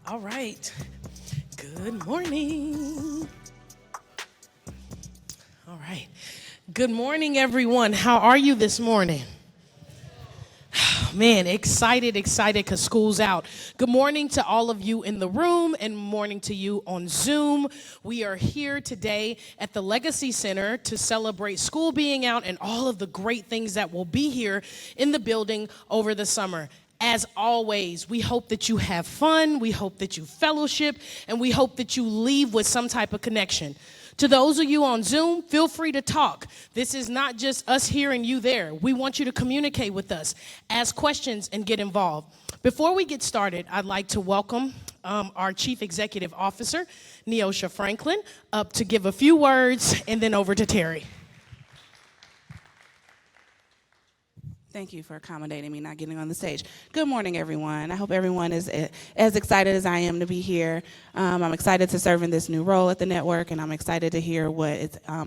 All right. Good morning. All right. Good morning, everyone. How are you this morning? Man, excited because school's out. Good morning to all of you in the room and morning to you on Zoom. We are here today at the Legacy Center to celebrate school being out and all of the great things that will be here in the building over the summer. As always, we hope that you have fun, we hope that you fellowship, and we hope that you leave with some type of connection. To those of you on Zoom, feel free to talk. This is not just us here and you there. We want you to communicate with us, ask questions, and get involved. Before we get started, I'd like to welcome our Chief Executive Officer, Neosha Franklin, up to give a few words, and then over to Terry. Thank you for accommodating me not getting on the stage. Good morning, everyone. I hope everyone is as excited as I am to be here. I'm excited to serve in this new role at the network, and I'm excited to hear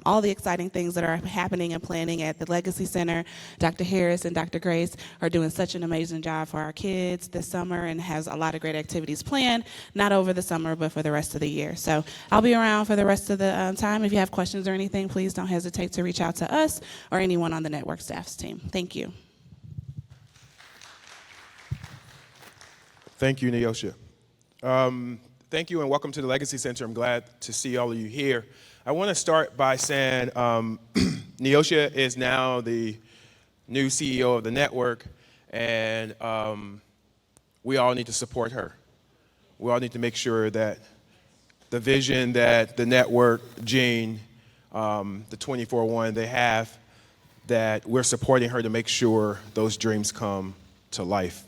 all the exciting things that are happening and planning at the Legacy Center. Dr. Harris and Dr. Grace are doing such an amazing job for our kids this summer and has a lot of great activities planned, not over the summer, but for the rest of the year. So I'll be around for the rest of the time. If you have questions or anything, please don't hesitate to reach out to us or anyone on the network staff's team. Thank you. Thank you, Neosha. Thank you and welcome to the Legacy Center. I'm glad to see all of you here. I want to start by saying Neosha is now the new CEO of the network, and we all need to support her. We all need to make sure that the vision that the network, Gene, the 24/1 they have, that we're supporting her to make sure those dreams come to life.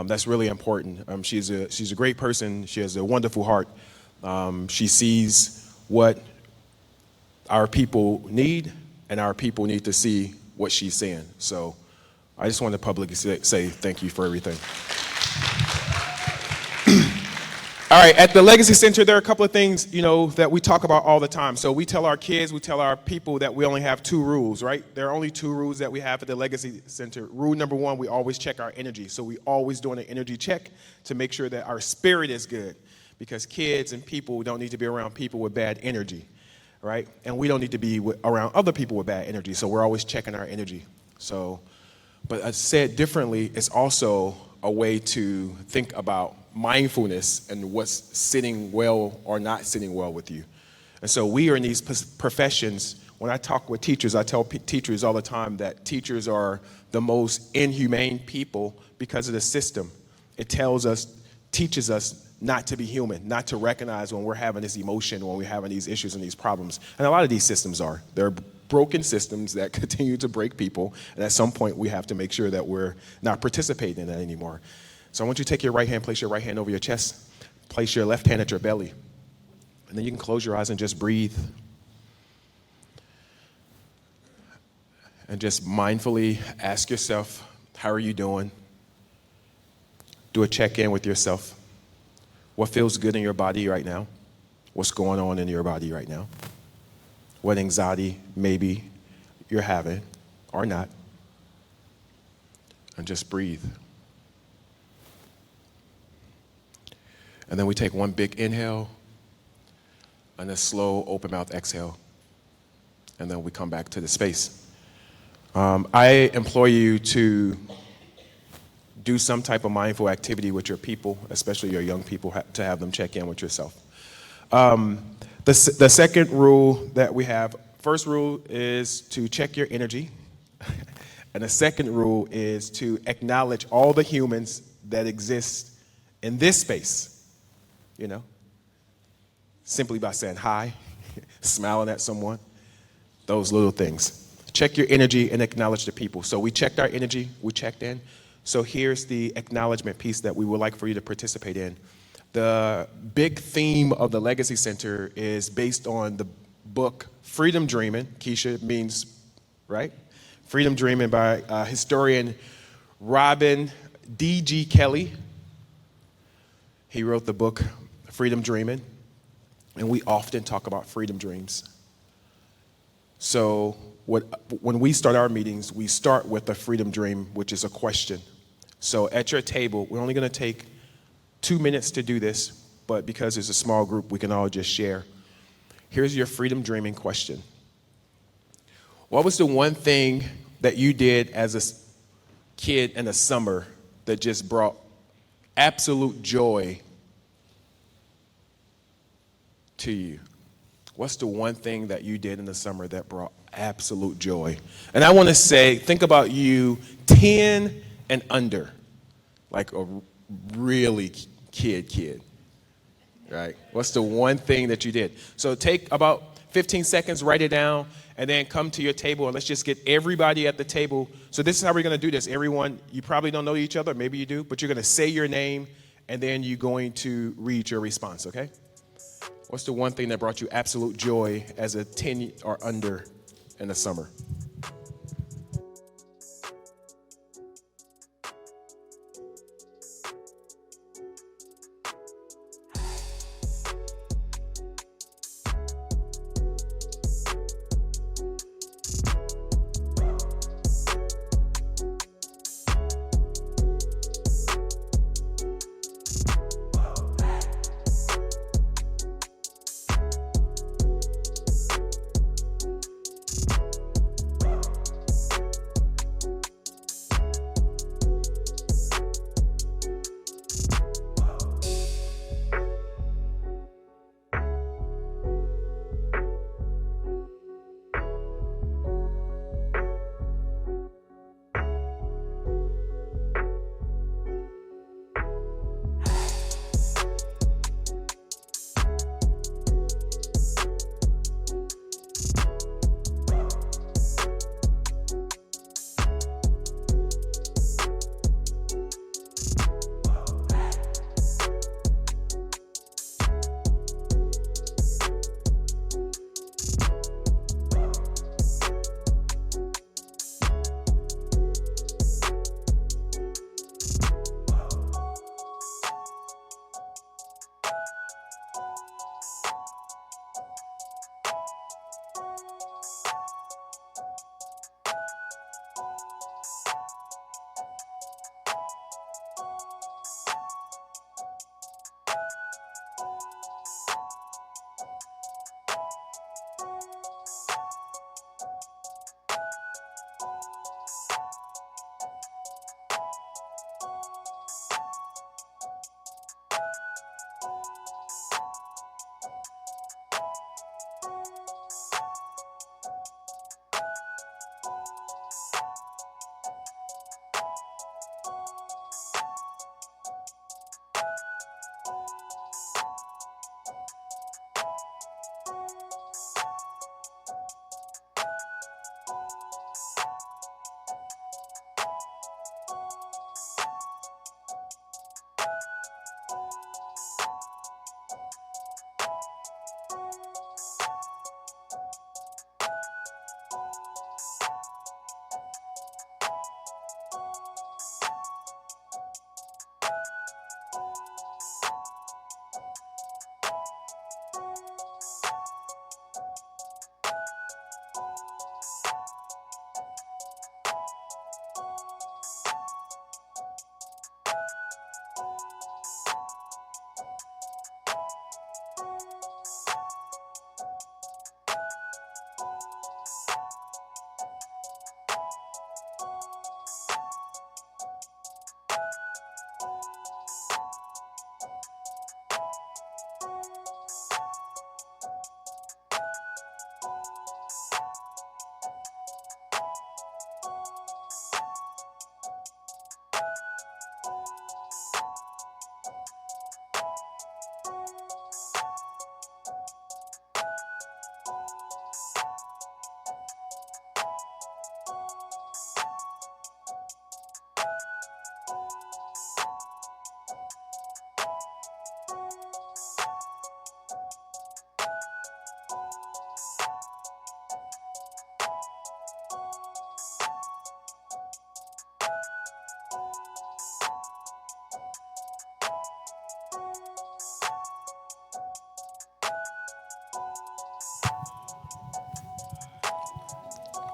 That's really important. She's a great person. She has a wonderful heart. She sees what our people need, and our people need to see what she's saying. So I just want to publicly say thank you for everything. All right, at the Legacy Center, there are a couple of things, that we talk about all the time. So we tell our kids, we tell our people that we only have 2 rules, right? There are only 2 rules that we have at the Legacy Center. Rule number 1, we always check our energy. So we always doing an energy check to make sure that our spirit is good, because kids and people don't need to be around people with bad energy, right? And we don't need to be around other people with bad energy. So we're always checking our energy. So, but I said differently, it's also a way to think about mindfulness and what's sitting well or not sitting well with you. And so we are in these professions. When I talk with teachers, I tell teachers all the time that teachers are the most inhumane people because of the system. It teaches us not to be human, not to recognize when we're having this emotion, when we're having these issues and these problems. And a lot of these systems are. They're broken systems that continue to break people. And at some point, we have to make sure that we're not participating in that anymore. So I want you to take your right hand, place your right hand over your chest, place your left hand at your belly, and then you can close your eyes and just breathe. And just mindfully ask yourself, how are you doing? Do a check-in with yourself. What feels good in your body right now? What's going on in your body right now? What anxiety maybe you're having or not? And just breathe. And then we take one big inhale and a slow open mouth exhale. And then we come back to the space. I implore you to do some type of mindful activity with your people, especially your young people, to have them check in with yourself. The second rule that we have, first rule is to check your energy. And the second rule is to acknowledge all the humans that exist in this space. Simply by saying hi, smiling at someone, those little things. Check your energy and acknowledge the people. So we checked our energy, we checked in. So here's the acknowledgement piece that we would like for you to participate in. The big theme of the Legacy Center is based on the book Freedom Dreaming. Keisha means, right? Freedom Dreaming by historian Robin D.G. Kelley. He wrote the book Freedom Dreaming, and we often talk about freedom dreams. So when we start our meetings, we start with a freedom dream, which is a question. So at your table, we're only going to take 2 minutes to do this, but because it's a small group, we can all just share. Here's your freedom dreaming question. What was the one thing that you did as a kid in the summer that just brought absolute joy to you? What's the one thing that you did in the summer that brought absolute joy? And I want to say, think about you 10 and under, like a really kid, right? What's the one thing that you did? So take about 15 seconds, write it down, and then come to your table, and let's just get everybody at the table. So this is how we're going to do this. Everyone, you probably don't know each other, maybe you do, but you're going to say your name, and then you're going to read your response, okay? What's the one thing that brought you absolute joy as a 10 or under in the summer?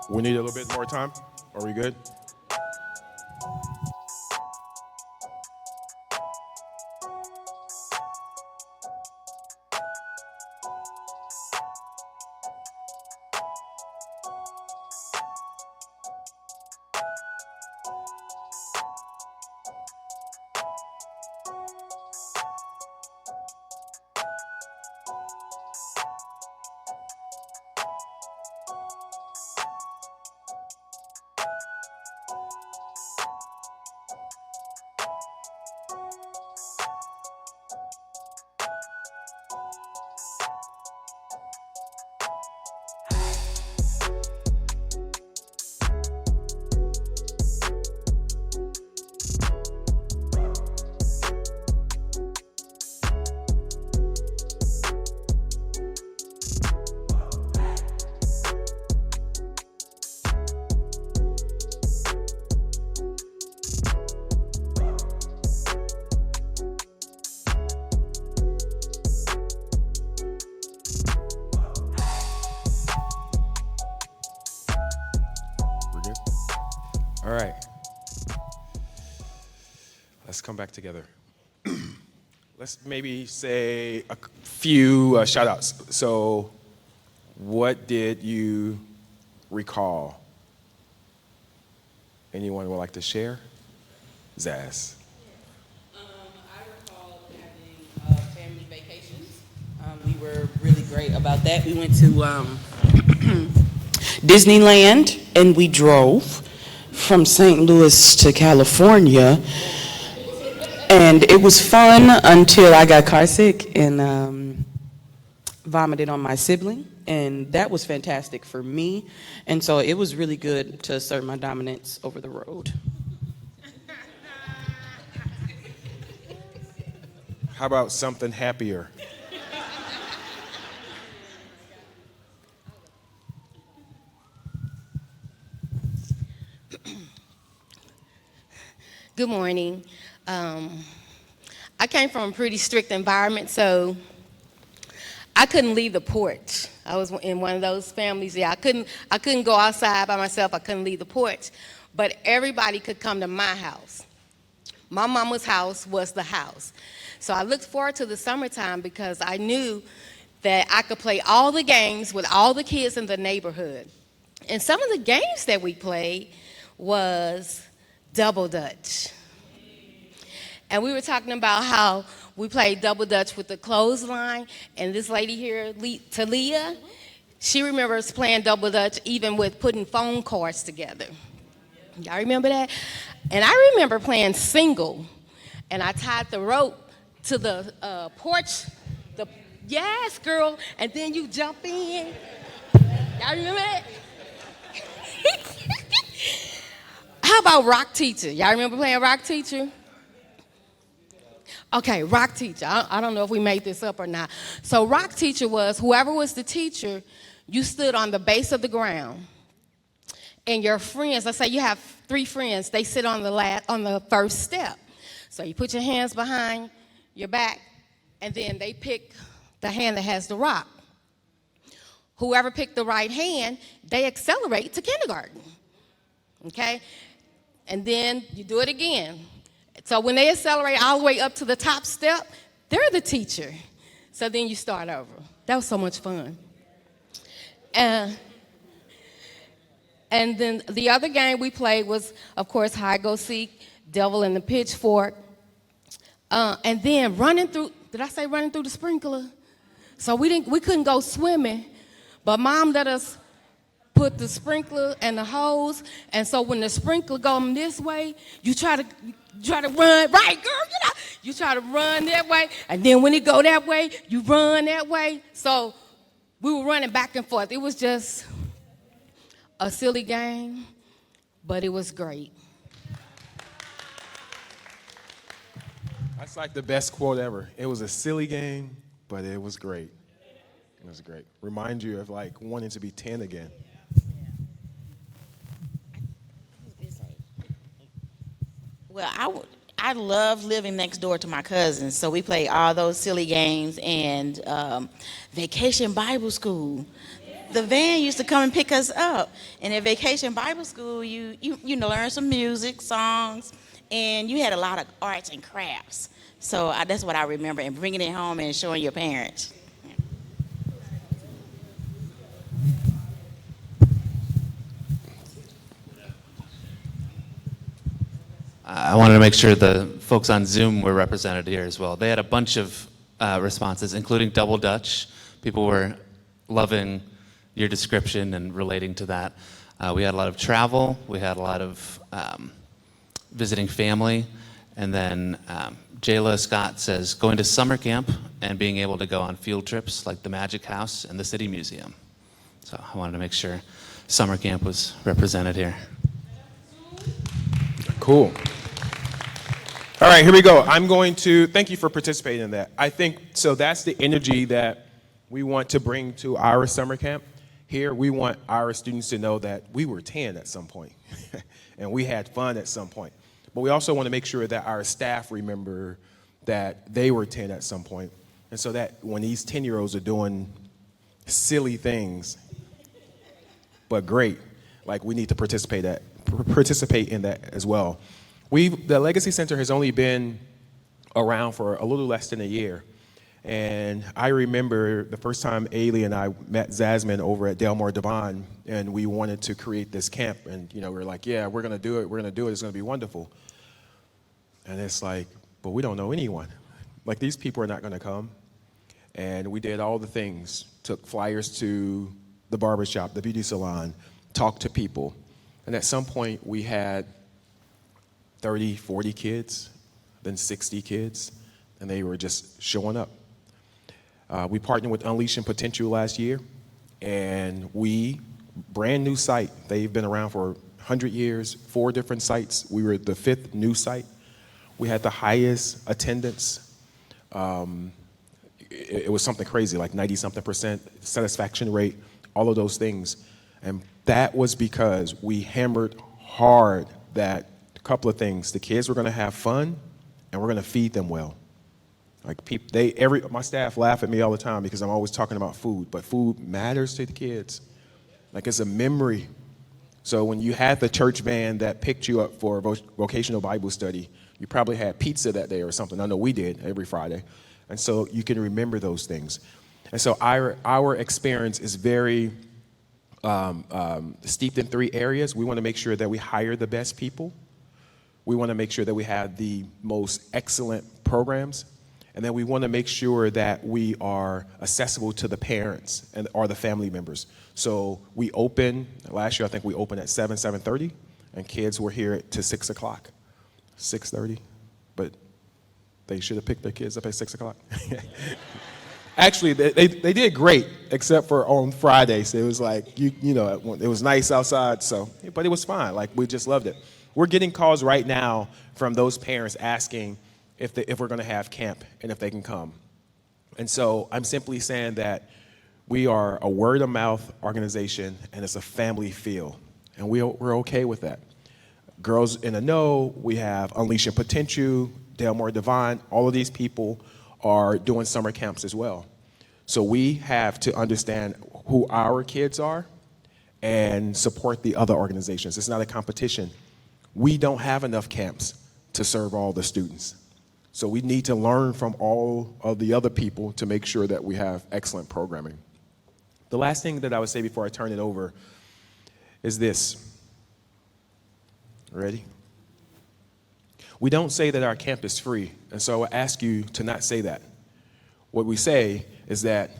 We need a little bit more time. Are we good? Let's come back together. Let's maybe say a few shout outs. So, what did you recall? Anyone would like to share? Zaz. I recall having family vacations. We were really great about that. We went to Disneyland, and we drove from St. Louis to California. And it was fun until I got car sick and vomited on my sibling. And that was fantastic for me. And so it was really good to assert my dominance over the road. How about something happier? Good morning. I came from a pretty strict environment, so I couldn't leave the porch. I was in one of those families. I couldn't go outside by myself. I couldn't leave the porch. But everybody could come to my house. My mama's house was the house. So I looked forward to the summertime because I knew that I could play all the games with all the kids in the neighborhood. And some of the games that we played was double dutch. And we were talking about how we played double dutch with the clothesline. And this lady here, Talia, she remembers playing double dutch even with putting phone cards together. Y'all remember that? And I remember playing single. And I tied the rope to the porch. Yes, girl. And then you jump in. Y'all remember that? How about Rock Teacher? Y'all remember playing Rock Teacher? Okay, Rock Teacher. I don't know if we made this up or not. So Rock Teacher was whoever was the teacher, you stood on the base of the ground. And your friends, let's say you have 3 friends, they sit on the first step. So you put your hands behind your back, and then they pick the hand that has the rock. Whoever picked the right hand, they accelerate to kindergarten. Okay? And then you do it again. So when they accelerate all the way up to the top step, they're the teacher. So then you start over. That was so much fun. And then the other game we played was, of course, hide go seek, devil and the pitchfork. And then running through, did I say running through the sprinkler? So we couldn't go swimming, but Mom let us put the sprinkler and the hose, and so when the sprinkler goes this way, you try to run, right, girl, you try to run that way, and then when it go that way, you run that way. So we were running back and forth. It was just a silly game, but it was great. That's like the best quote ever. It was a silly game, but it was great. It was great. Remind you of like wanting to be 10 again. Well, I love living next door to my cousins, so we play all those silly games and Vacation Bible School. The van used to come and pick us up, and at Vacation Bible School, you learn some music, songs, and you had a lot of arts and crafts. So that's what I remember, and bringing it home and showing your parents. I wanted to make sure the folks on Zoom were represented here as well. They had a bunch of responses, including double dutch. People were loving your description and relating to that. We had a lot of travel. We had a lot of visiting family. And then Jayla Scott says, going to summer camp and being able to go on field trips like the Magic House and the City Museum. So I wanted to make sure summer camp was represented here. Cool. All right, here we go. I'm going to thank you for participating in that. I think so that's the energy that we want to bring to our summer camp. Here, we want our students to know that we were 10 at some point and we had fun at some point. But we also want to make sure that our staff remember that they were 10 at some point. And so that when these 10-year-olds are doing silly things, but great, like we need to participate in that as well. The Legacy Center has only been around for a little less than a year. And I remember the first time Ailey and I met Zasmine over at Delmore Devon, and we wanted to create this camp. And, we were like, yeah, we're going to do it. We're going to do it. It's going to be wonderful. And it's like, but we don't know anyone. Like, these people are not going to come. And we did all the things, took flyers to the barbershop, the beauty salon, talked to people. And at some point, we had 30, 40 kids, then 60 kids, and they were just showing up. We partnered with Unleashing Potential last year, and brand new site. They've been around for 100 years, 4 different sites. We were the 5th new site. We had the highest attendance. It was something crazy, like 90-something% satisfaction rate, all of those things. And that was because we hammered hard that a couple of things. The kids were going to have fun, and we're going to feed them well. Like my staff laugh at me all the time because I'm always talking about food, but food matters to the kids. Like, it's a memory. So when you had the church band that picked you up for vocational Bible study, you probably had pizza that day or something. I know we did every Friday. And so you can remember those things. And so our experience is very steeped in 3 areas. We want to make sure that we hire the best people. We want to make sure that we have the most excellent programs. And then we want to make sure that we are accessible to the parents or the family members. So last year I think we opened at 7:30, and kids were here to 6 o'clock, 6:30. But they should have picked their kids up at 6 o'clock. Actually, they did great, except for on Fridays. It was like, it was nice outside, but it was fine. Like, we just loved it. We're getting calls right now from those parents asking if we're going to have camp and if they can come. And so I'm simply saying that we are a word-of-mouth organization, and it's a family feel, and we're okay with that. Girls in the Know, we have Unleashing Potential, Delmore Devon, all of these people are doing summer camps as well. So we have to understand who our kids are and support the other organizations. It's not a competition. We don't have enough camps to serve all the students. So we need to learn from all of the other people to make sure that we have excellent programming. The last thing that I would say before I turn it over is this. Ready? We don't say that our camp is free, and so I ask you to not say that. What we say is that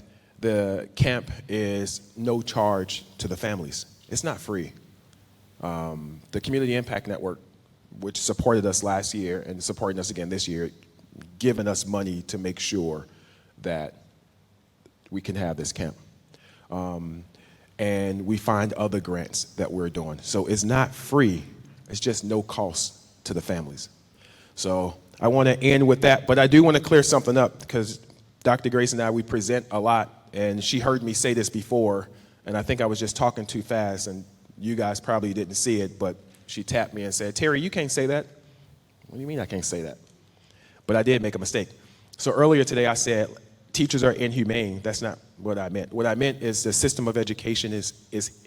the camp is no charge to the families. It's not free. The Community Impact Network, which supported us last year and supporting us again this year, giving us money to make sure that we can have this camp. And we find other grants that we're doing. So it's not free. It's just no cost to the families. So I want to end with that, but I do want to clear something up because Dr. Grace and I, we present a lot, and she heard me say this before, and I think I was just talking too fast, and you guys probably didn't see it, but she tapped me and said, "Terry, you can't say that." What do you mean I can't say that? But I did make a mistake. So earlier today I said teachers are inhumane. That's not what I meant. What I meant is the system of education is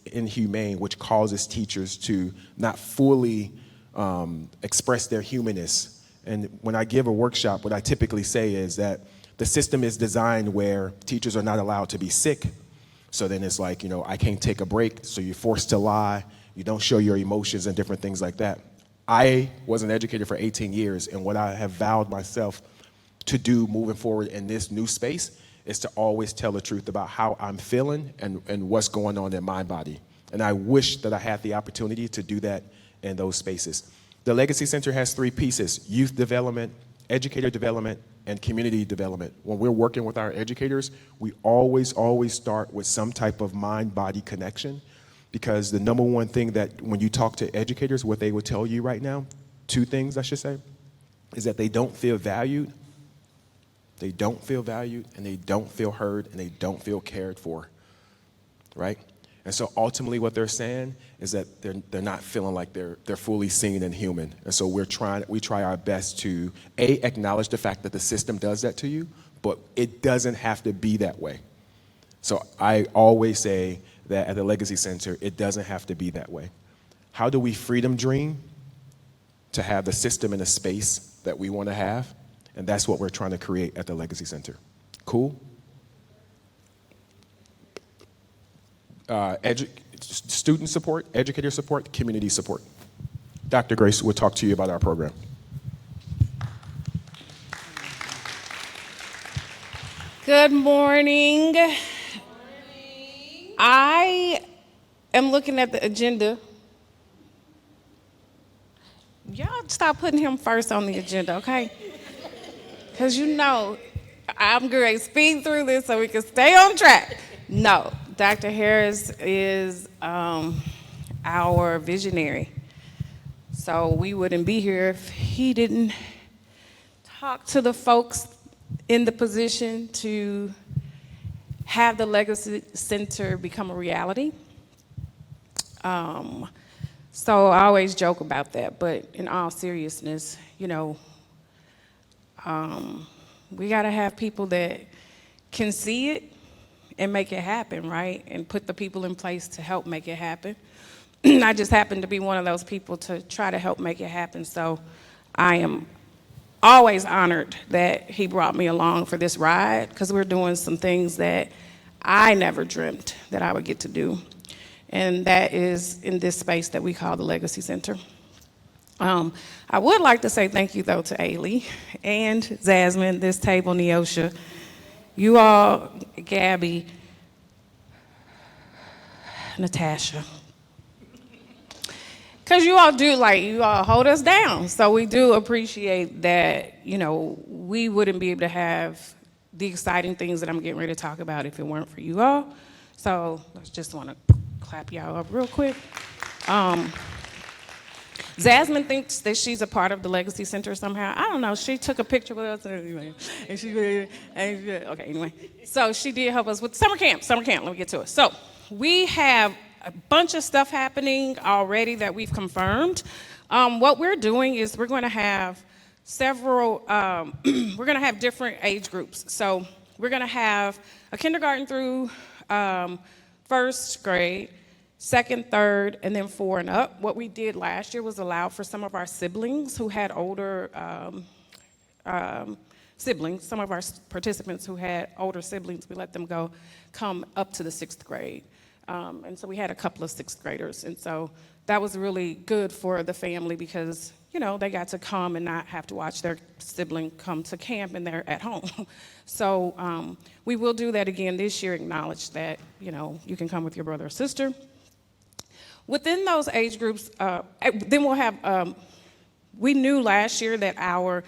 inhumane, which causes teachers to not fully express their humanness. And when I give a workshop, what I typically say is that the system is designed where teachers are not allowed to be sick. So then it's like, I can't take a break, so you're forced to lie. You don't show your emotions and different things like that. I was an educator for 18 years, and what I have vowed myself to do moving forward in this new space is to always tell the truth about how I'm feeling and what's going on in my body. And I wish that I had the opportunity to do that in those spaces. The Legacy Center has 3 pieces: youth development, educator development, and community development. When we're working with our educators, we always start with some type of mind-body connection, because the number one thing that when you talk to educators, what they will tell you right now, 2 things I should say, is that they don't feel valued. They don't feel valued, and they don't feel heard, and they don't feel cared for, right? And so ultimately what they're saying is that they're not feeling like they're fully seen and human. And so we try our best to, acknowledge the fact that the system does that to you, but it doesn't have to be that way. So I always say that at the Legacy Center, it doesn't have to be that way. How do we freedom dream? to have the system and the space that we want to have. And that's what we're trying to create at the Legacy Center. Cool? Student support, educator support, community support. Dr. Grace will talk to you about our program. Good morning. I am looking at the agenda. Y'all stop putting him first on the agenda, okay? Because you know, I'm going to speed through this so we can stay on track. No, Dr. Harris is our visionary. So we wouldn't be here if he didn't talk to the folks in the position to have the Legacy Center become a reality. So I always joke about that, but in all seriousness, you know, we gotta have people that can see it and make it happen, right? And put the people in place to help make it happen. I just happen to be one of those people to try to help make it happen. So I am always honored that he brought me along for this ride, because we're doing some things that I never dreamt that I would get to do. And that is in this space that we call the Legacy Center. I would like to say thank you, though, to Ailey and Zasmine, this table, Neosha, you all, Gabby, Natasha. Because you all do, you all hold us down. So we do appreciate that, you know, we wouldn't be able to have the exciting things that I'm getting ready to talk about if it weren't for you all. So I just want to clap y'all up real quick. Zasmine thinks that she's a part of the Legacy Center somehow. I don't know. She took a picture with us anyway. Anyway. So she did help us with summer camp. Let me get to it. So we have a bunch of stuff happening already that we've confirmed. What we're doing is we're going to have several, we're going to have different age groups. So we're going to have a kindergarten through first grade, second, third, and then 4 and up. What we did last year was allow for some of our siblings who had older siblings, some of our participants who had older siblings, we let them come up to the 6th grade. And so we had a couple of 6th graders. And so that was really good for the family because, you know, they got to come and not have to watch their sibling come to camp and they're at home. So we will do that again this year, acknowledge that, you know, you can come with your brother or sister. Within those age groups, then we'll have, we knew last year that our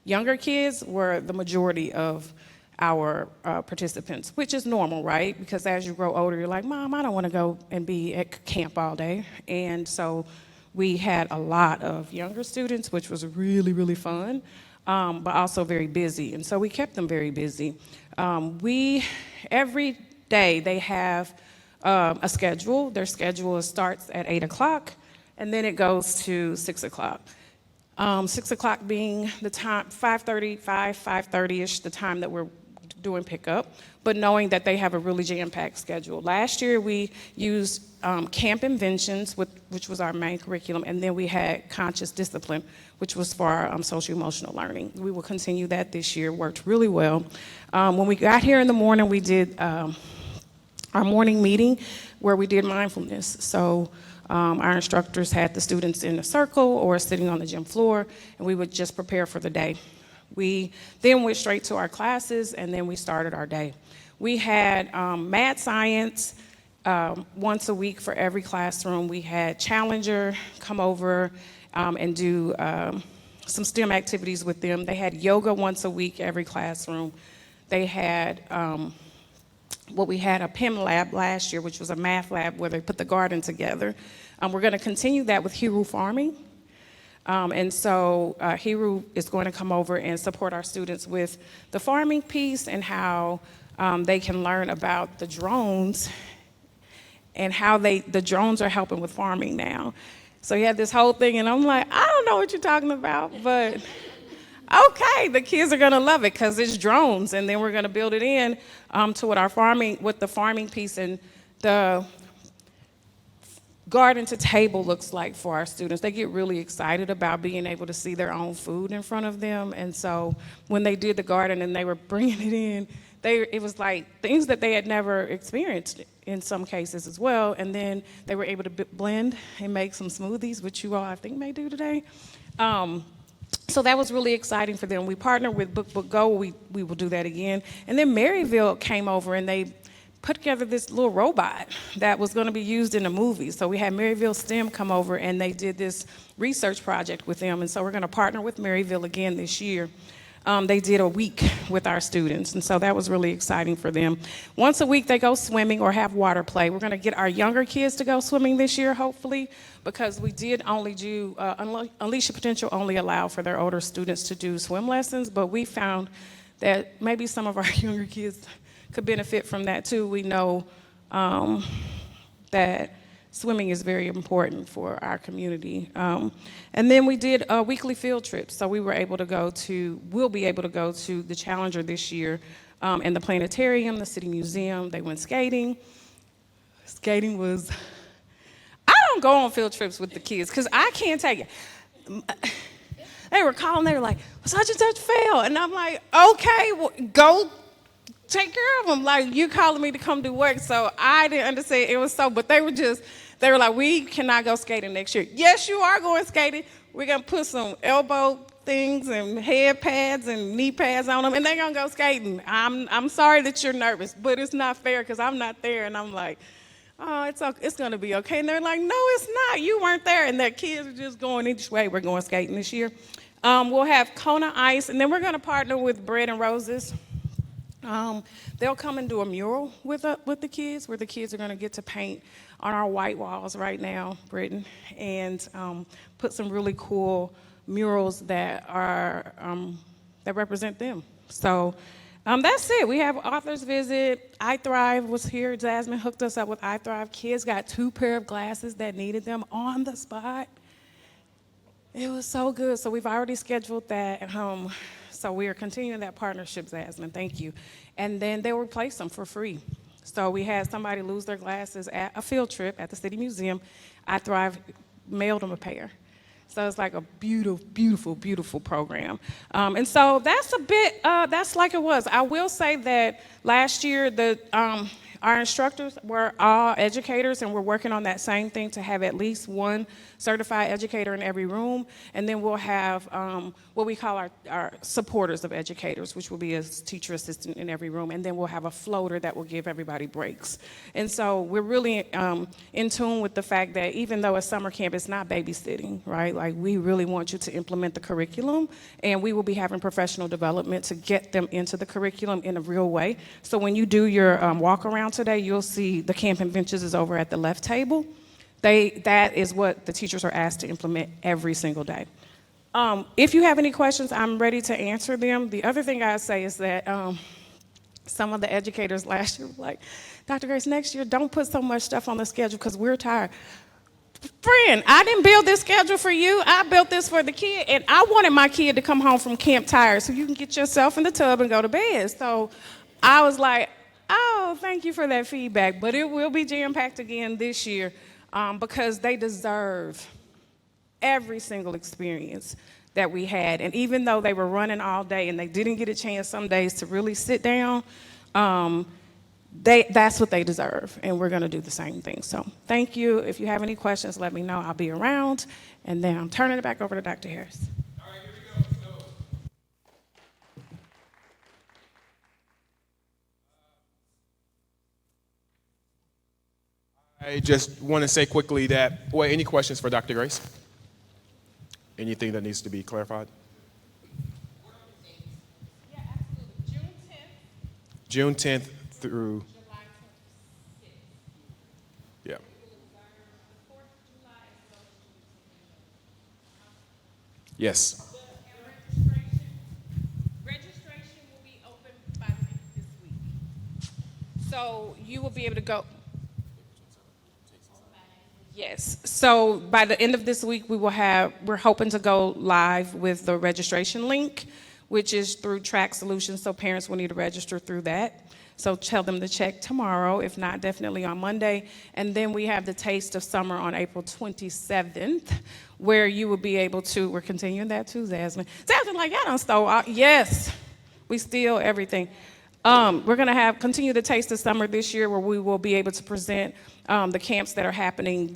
younger kids were the majority of our participants, which is normal, right? Because as you grow older, you're like, Mom, I don't want to go and be at camp all day. And so we had a lot of younger students, which was really, really fun, but also very busy. And so we kept them very busy. Every day they have a schedule. Their schedule starts at 8 o'clock, and then it goes to 6 o'clock. 6 o'clock being the time, 5:30-ish, the time that we're doing pickup, but knowing that they have a really jam-packed schedule. Last year, we used Camp Inventions, which was our main curriculum, and then we had Conscious Discipline, which was for our social-emotional learning. We will continue that this year, worked really well. When we got here in the morning, we did our morning meeting where we did mindfulness. So our instructors had the students in a circle or sitting on the gym floor, and we would just prepare for the day. We then went straight to our classes, and then we started our day. We had math science once a week for every classroom. We had Challenger come over and do some STEM activities with them. They had yoga once a week, every classroom. They had we had a PIM lab last year, which was a math lab where they put the garden together. We're going to continue that with Hiru Farming. And so Hiru is going to come over and support our students with the farming piece and how they can learn about the drones and how the drones are helping with farming now. So you had this whole thing, and I'm like, I don't know what you're talking about, but okay, the kids are gonna love it because it's drones, and then we're gonna build it in to what the farming piece and the garden to table looks like for our students. They get really excited about being able to see their own food in front of them. And so when they did the garden and they were bringing it in, it was like things that they had never experienced in some cases as well. And then they were able to blend and make some smoothies, which you all, I think, may do today. So that was really exciting for them. We partnered with Book Go. We will do that again. And then Maryville came over and they put together this little robot that was going to be used in a movie. So we had Maryville STEM come over and they did this research project with them. And so we're going to partner with Maryville again this year. They did a week with our students, and so that was really exciting for them. Once a week, they go swimming or have water play. We're going to get our younger kids to go swimming this year, hopefully, because we did only do, Unleash Your Potential only allow for their older students to do swim lessons, but we found that maybe some of our younger kids could benefit from that too. We know that swimming is very important for our community. And then we did weekly field trips. So we'll be able to go to the Challenger this year, and the planetarium, the City Museum. They went skating. Skating was, I don't go on field trips with the kids because I can't take it. They were calling, they were like, such and such fell. And I'm like, okay, well, go take care of them. Like, you're calling me to come do work. So I didn't understand. It was so, but they were like, we cannot go skating next year. Yes, you are going skating. We're going to put some elbow things and head pads and knee pads on them, and they're going to go skating. I'm sorry that you're nervous, but it's not fair because I'm not there. And I'm like, oh, it's going to be okay. And they're like, no, it's not. You weren't there. And their kids are just going each way. We're going skating this year. We'll have Kona Ice, and then we're going to partner with Bread and Roses. They'll come and do a mural with the kids, where the kids are going to get to paint on our white walls right now, Britain, and put some really cool murals that are that represent them. So that's it. We have authors visit. iThrive was here. Jasmine hooked us up with iThrive. Kids got 2 pair of glasses that needed them on the spot. It was so good. So we've already scheduled that at home. So we are continuing that partnership, Jasmine. Thank you. And then they'll replace them for free. So we had somebody lose their glasses at a field trip at the City Museum. iThrive mailed them a pair. So it's like a beautiful, beautiful, beautiful program. And so that's that's like it was. I will say that last year, our instructors were all educators, and we're working on that same thing to have at least one certified educator in every room. And then we'll have what we call our supporters of educators, which will be a teacher assistant in every room. And then we'll have a floater that will give everybody breaks. And so we're really in tune with the fact that even though it's summer camp, it's not babysitting, right? Like, we really want you to implement the curriculum, and we will be having professional development to get them into the curriculum in a real way. So when you do your walk around today, you'll see the camping benches is over at the left table. That is what the teachers are asked to implement every single day. If you have any questions, I'm ready to answer them. The other thing I'd say is that some of the educators last year were like, Dr. Grace, next year don't put so much stuff on the schedule because we're tired. Friend, I didn't build this schedule for you. I built this for the kid, and I wanted my kid to come home from camp tired so you can get yourself in the tub and go to bed. So I was like, oh, thank you for that feedback. But it will be jam-packed again this year because they deserve every single experience that we had. And even though they were running all day and they didn't get a chance some days to really sit down, that's what they deserve. And we're going to do the same thing. So thank you. If you have any questions, let me know. I'll be around. And then I'm turning it back over to Dr. Harris. I just want to say quickly that, any questions for Dr. Grace? Anything that needs to be clarified? Yeah, absolutely. June 10th through July 26th. Yeah. Yes. Registration will be open by the end of this week. So you will be able to go. Yes. So by the end of this week, we're hoping to go live with the registration link, which is through Track Solutions. So parents will need to register through that. So tell them to check tomorrow, if not, definitely on Monday. And then we have the Taste of Summer on April 27th, where you will be able to, we're continuing that too, Jasmine. Jasmine, like, y'all done stole all, yes, we steal everything. We're going to continue the Taste of Summer this year, where we will be able to present the camps that are happening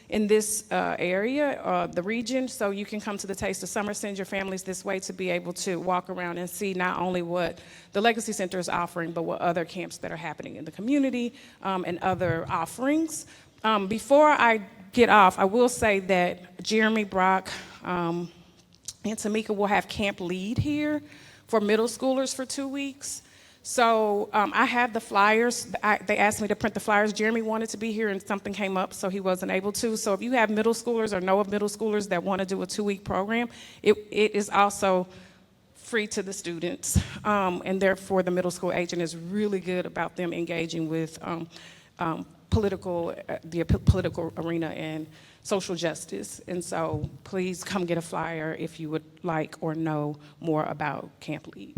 in this area, the region. So you can come to the Taste of Summer, send your families this way to be able to walk around and see not only what the Legacy Center is offering, but what other camps that are happening in the community and other offerings. Before I get off, I will say that Jeremy Brock and Tamika will have camp lead here for middle schoolers for 2 weeks. So I have the flyers. They asked me to print the flyers. Jeremy wanted to be here and something came up, so he wasn't able to. So if you have middle schoolers or know of middle schoolers that want to do a 2-week program, it is also free to the students. And therefore, the middle school agent is really good about them engaging with the political arena and social justice. And so please come get a flyer if you would like or know more about Camp Lead.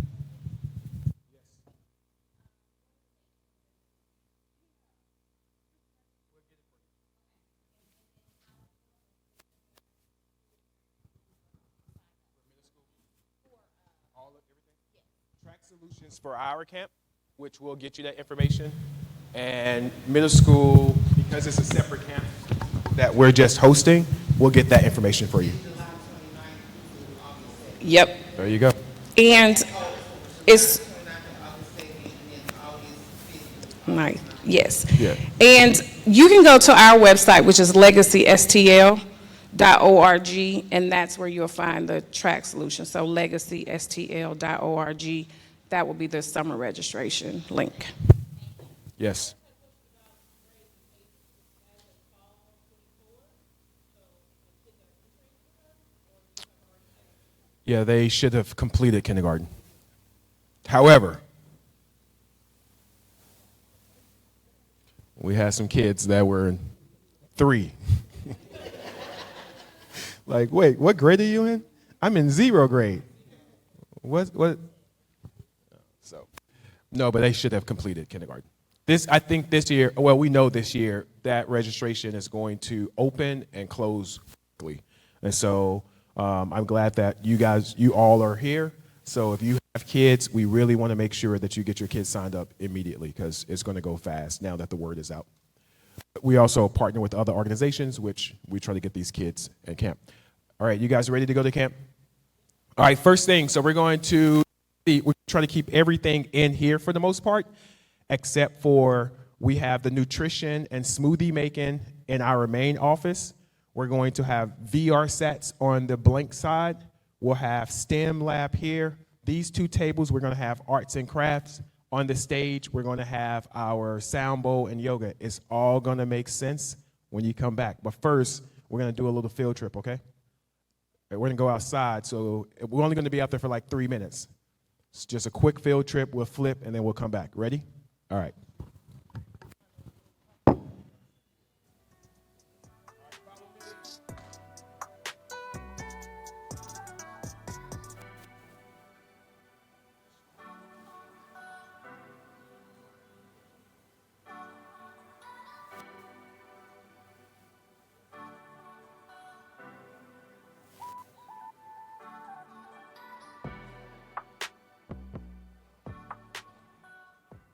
Track Solutions for our camp, which will get you that information. And middle school, because it's a separate camp that we're just hosting, we'll get that information for you. Yep. There you go. And it's nice. Yes. Yeah. And you can go to our website, which is legacystl.org, and that's where you'll find the track solution. So legacystl.org, that will be the summer registration link. Yes. Yeah, they should have completed kindergarten. However, we had some kids that were 3. Like, wait, what grade are you in? I'm in 0 grade. What? So, no, but they should have completed kindergarten. I think this year, well, we know this year that registration is going to open and close quickly. And so I'm glad that you all are here. So if you have kids, we really want to make sure that you get your kids signed up immediately, because it's going to go fast now that the word is out. We also partner with other organizations, which we try to get these kids in camp. All right, you guys ready to go to camp? All right, first thing, so we try to keep everything in here for the most part, except for we have the nutrition and smoothie making in our main office. We're going to have VR sets on the blank side. We'll have STEM lab here. These 2 tables, we're going to have arts and crafts. On the stage, we're going to have our sound bowl and yoga. It's all going to make sense when you come back. But first, we're going to do a little field trip, okay? We're going to go outside, so we're only going to be out there for like 3 minutes. It's just a quick field trip. We'll flip, and then we'll come back. Ready? All right.